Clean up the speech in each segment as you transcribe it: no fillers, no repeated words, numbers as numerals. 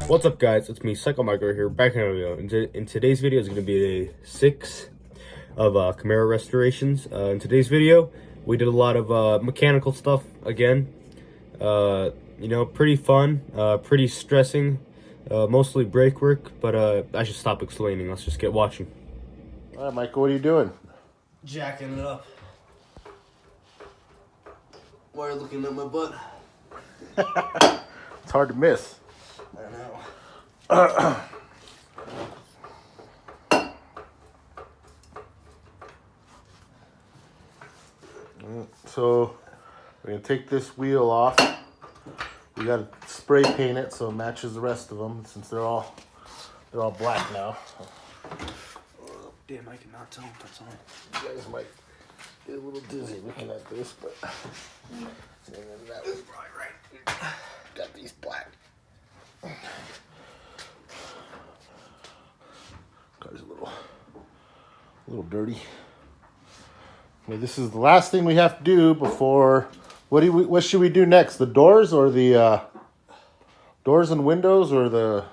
What's up, guys? It's me, Psycho Micro here, back in another video. In today's video is going to be day 6 of Camaro restorations. In today's video, we did a lot of mechanical stuff again. You know, pretty fun, pretty stressing, mostly brake work, but I should stop explaining. Let's just get watching. All right, Michael, what are you doing? Jacking it up. Why are you looking at my butt? It's hard to miss. I know. So we're gonna take this wheel off. We gotta spray paint it so it matches the rest of them, since they're all black now. Damn, I cannot tell if that's on. You guys might get a little dizzy looking at this, but that was probably right. Got these black. Car's a little dirty. Okay, this is the last thing we have to do before. What should we do next? The doors or the doors and windows or the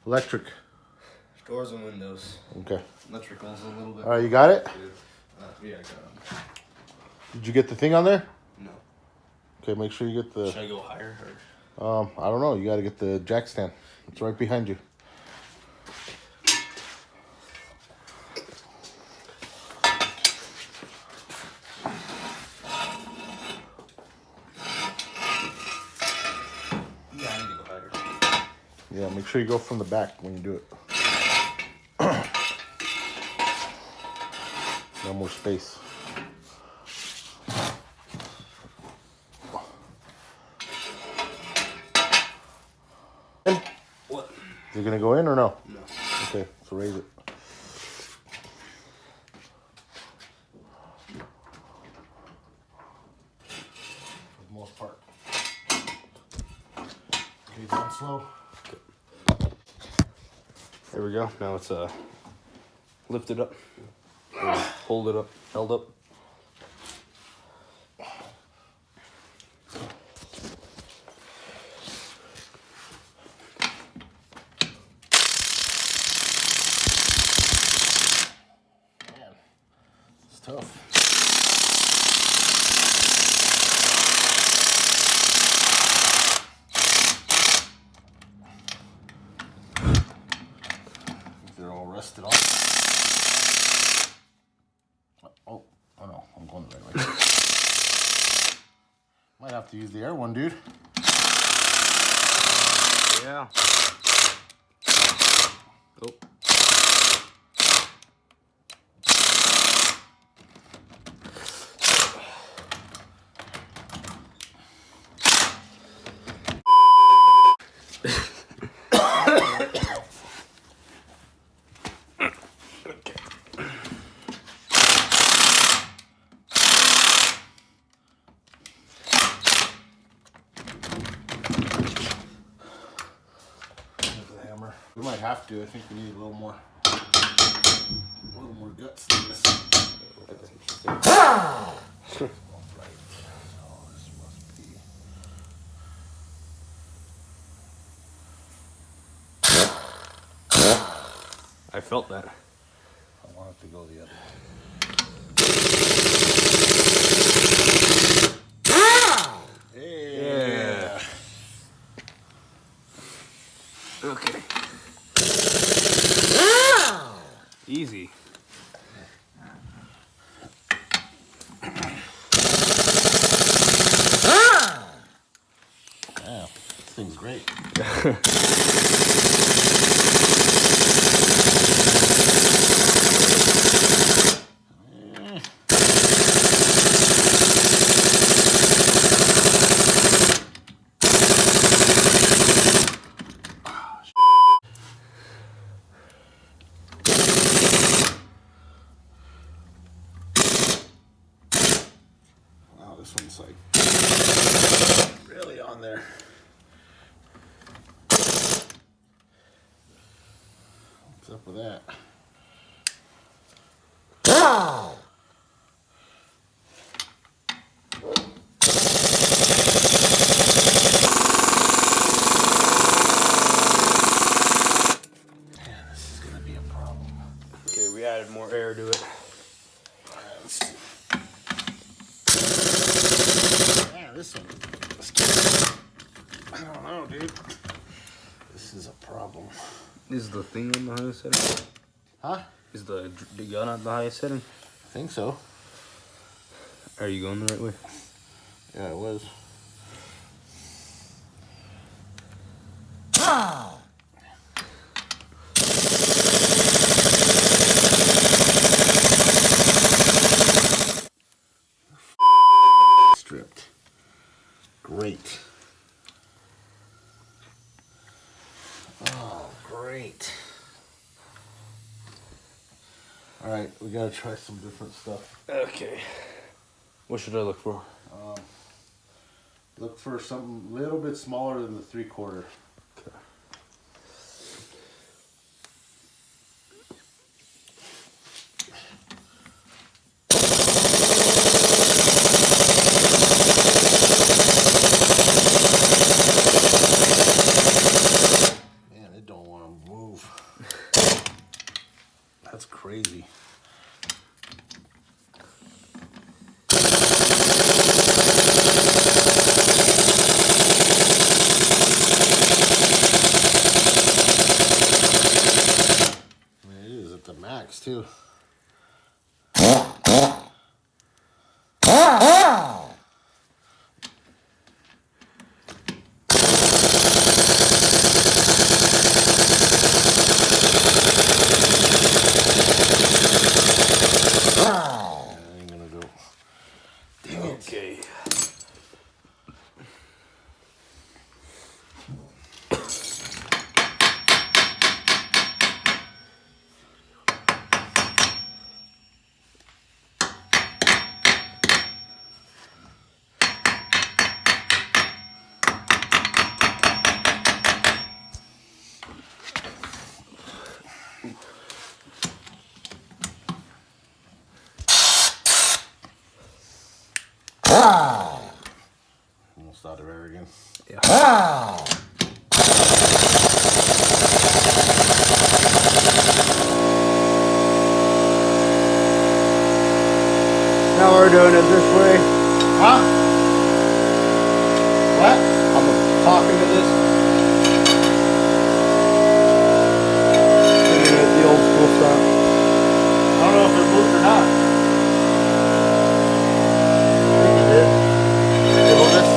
electric? Doors and windows. Okay. Electrical's a little bit. All right, you got it? Yeah, I got them. Did you get the thing on there? No. Okay, make sure you get the. Should I go higher? I don't know. You got to get the jack stand. It's right behind you. Yeah, I need to go higher. Yeah, make sure you go from the back when you do it. No more space. What? Is it gonna go in or no? No. Okay, so raise it. For the most part. Okay, down slow. There we go. Now it's lifted up. Hold it up. Held up. Man, it's tough. They're all rusted off. Oh no, I'm going the right way. Might have to use the air one, dude. Yeah. Oh. We might have to. I think we need a little more guts than this. Alright. So this must be. I felt that. I want it to go the other way. Yeah. Okay. Easy. Yeah, this thing's great. Wow, this one's like really on there. What's up with that? This is gonna be a problem. Okay, we added more air to it. Let's see. Man, this one. I don't know, dude. This is a problem. Is the thing on the highest setting? Huh? Is the gun at the highest setting? I think so. Are you going the right way? Yeah, it was. Stripped. Great. Oh, great. All right, we gotta try some different stuff. Okay. What should I look for? Look for something a little bit smaller than the 3/4. Okay. Man, it don't want to move. That's crazy. It is at the max too. Ain't gonna go. Dang it. Okay. Almost out of air again. Yeah. Now we're doing it this way. Huh? What? I'm talking to this. Doing it the old school style. I don't know if it moved or not. I think it did. Hold this.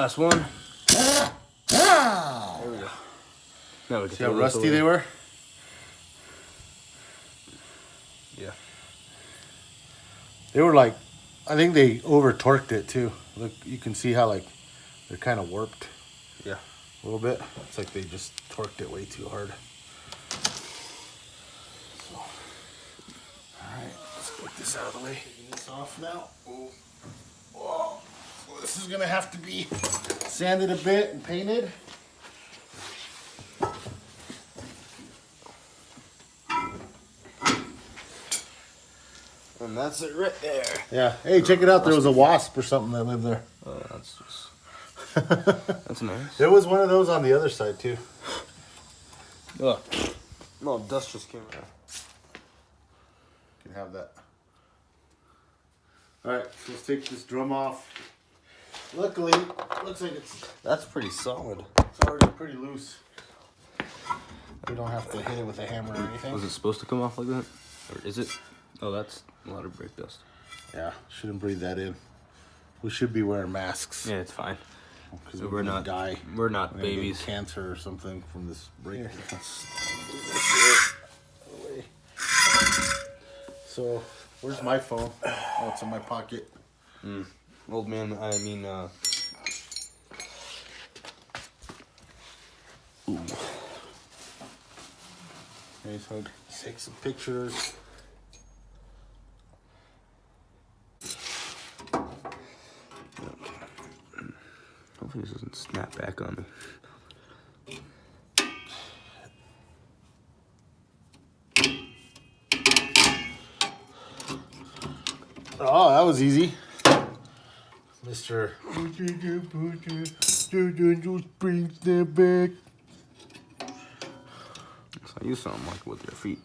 Last one. There we go. Now we can See how throw this rusty away. they were? Yeah. They were like, I think they over torqued it too. Look, you can see how like they're kind of warped Yeah. a little bit. It's like they just torqued it way too hard. So, all right, let's get this out of the way. Taking this off now. Oh, whoa. So this is gonna have to be sanded a bit and painted. And that's it right there. Yeah. Hey, check it out. There was a wasp or something that lived there. Oh, that's just... That's nice. There was one of those on the other side too. Oh. No, dust just came out. You can have that. All right, so let's take this drum off. Luckily, looks like it's That's pretty solid. already pretty loose. You don't have to hit it with a hammer or anything. Was it supposed to come off like that? Or is it? Oh, that's a lot of brake dust. Yeah, shouldn't breathe that in. We should be wearing masks. Yeah, it's fine. Because we're not die. We're not We're babies. get cancer or something from this brake. So, where's my phone? Oh, it's in my pocket. Old man, I mean, Ooh. Okay, so take some pictures. hopefully this doesn't snap back on me. Oh, that was easy. Mr. Brings them back. So you sound like with your feet.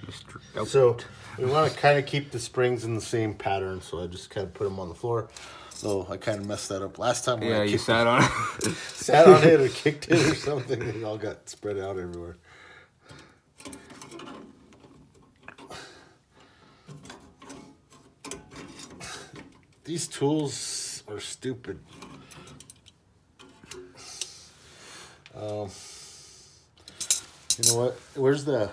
Mr. So we want to kind of keep the springs in the same pattern, so I just kind of put them on the floor. So I kind of messed that up last time. When Yeah, you sat on it. Sat on it or kicked it or something, and it all got spread out everywhere. These tools are stupid. You know what? Where's the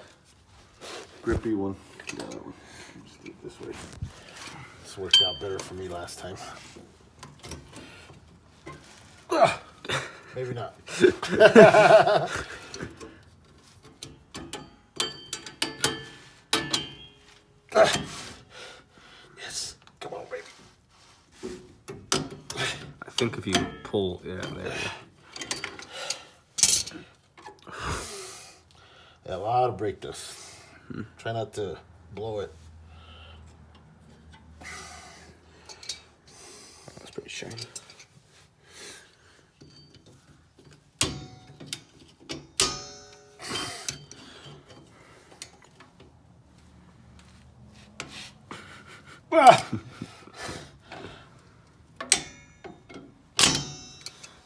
grippy one? Yeah, that one. Just do it this way. This worked out better for me last time. Maybe not. Yes. Come on, baby. I think if you pull, yeah, there you go. Yeah, a lot of brake dust. Try not to blow it. That's pretty shiny.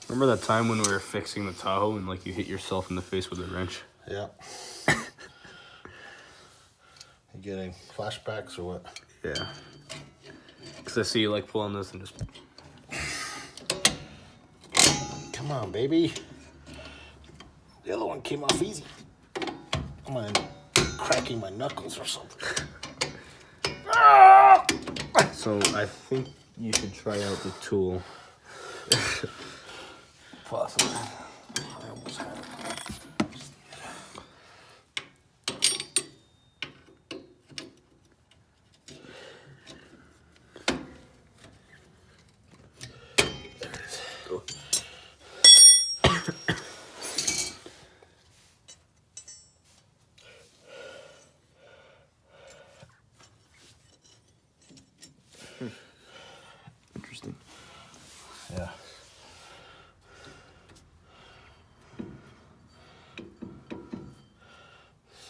Remember that time when we were fixing the Tahoe and like you hit yourself in the face with a wrench? Yeah. You getting flashbacks or what? Yeah. Because I see you like pulling this and just... Come on, baby. The other one came off easy. I'm gonna cracking my knuckles or something. So I think you should try out the tool. Possibly. I almost had it. Interesting. Yeah.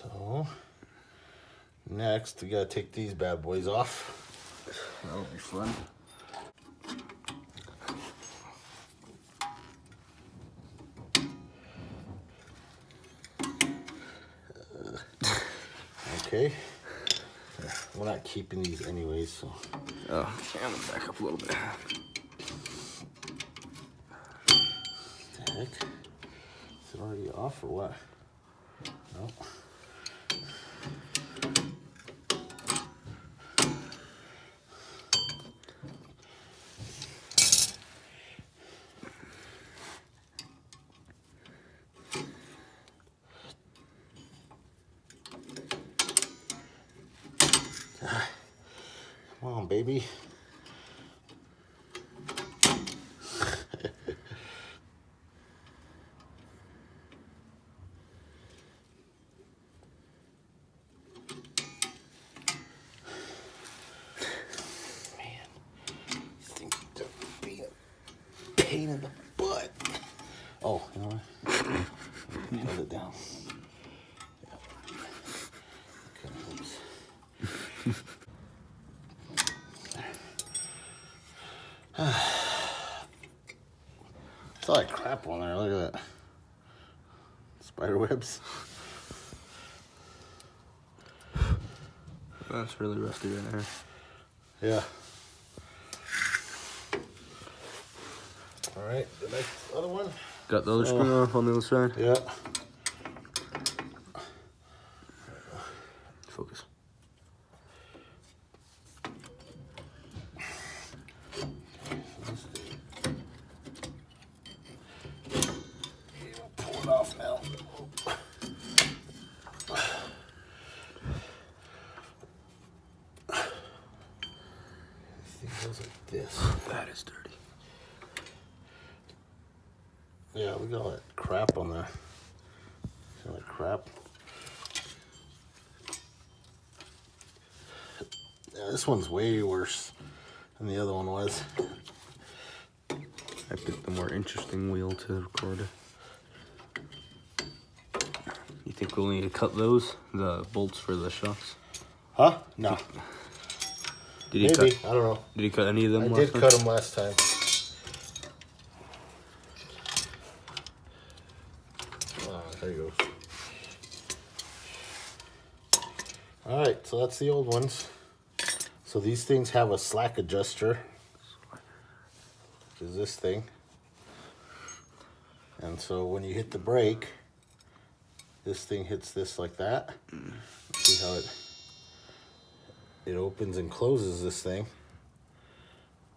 So, next we gotta take these bad boys off. That'll be fun. Okay. We're not keeping these anyways, so. Oh, okay, I'm gonna back up a little bit. What the heck? Is it already off or what? No. Come on, baby. Man, these things are being a pain in the butt. Oh, you know what? Hold it down. Yeah. Kind of helps. It's all that crap on there. Look at that. Spider webs. That's really rusty right there. Yeah. All right, the next other one. Got the other screw off on the other side. Yeah. Focus. Pull it off now. This thing goes like this. That is dirty. Yeah, we got all that crap on there. See all that crap? Yeah, this one's way worse than the other one was. I picked the more interesting wheel to record. You think we'll need to cut those? The bolts for the shocks? Huh? No. Did he Maybe. cut? I don't know. Did he cut any of them? I last did time? cut them last time. There you go. All right, so that's the old ones. So these things have a slack adjuster, which is this thing. And so when you hit the brake, this thing hits this like that. See how it opens and closes this thing,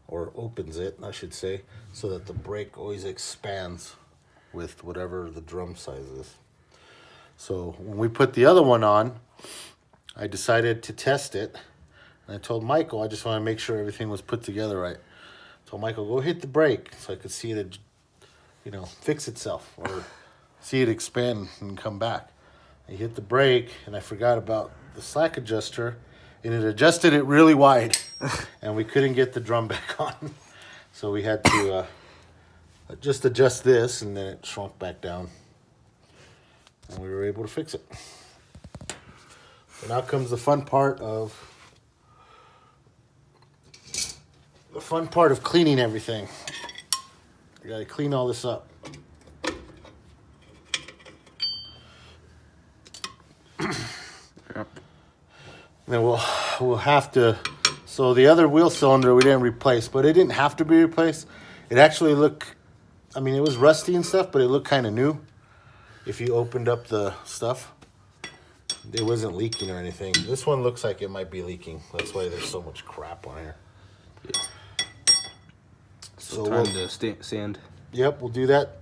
or opens it, I should say, so that the brake always expands with whatever the drum size is. So when we put the other one on, I decided to test it. And I told Michael, I just want to make sure everything was put together right. I told Michael, go hit the brake so I could see it, you know, fix itself or see it expand and come back. I hit the brake and I forgot about the slack adjuster, and it adjusted it really wide and we couldn't get the drum back on. So we had to just adjust this, and then it shrunk back down and we were able to fix it. So now comes the fun part of cleaning everything. I gotta clean all this up. Yep. Then we'll have to. So the other wheel cylinder we didn't replace, but it didn't have to be replaced. It actually looked, I mean, it was rusty and stuff, but it looked kind of new. If you opened up the stuff, it wasn't leaking or anything. This one looks like it might be leaking. That's why there's so much crap on here. Yeah. So time to sand. Yep, we'll do that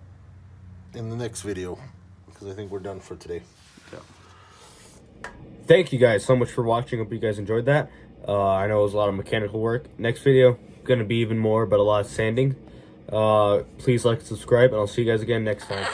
in the next video because I think we're done for today. Yeah. Thank you guys so much for watching. Hope you guys enjoyed that. I know it was a lot of mechanical work. Next video, gonna be even more, but a lot of sanding. Please like and subscribe, and I'll see you guys again next time.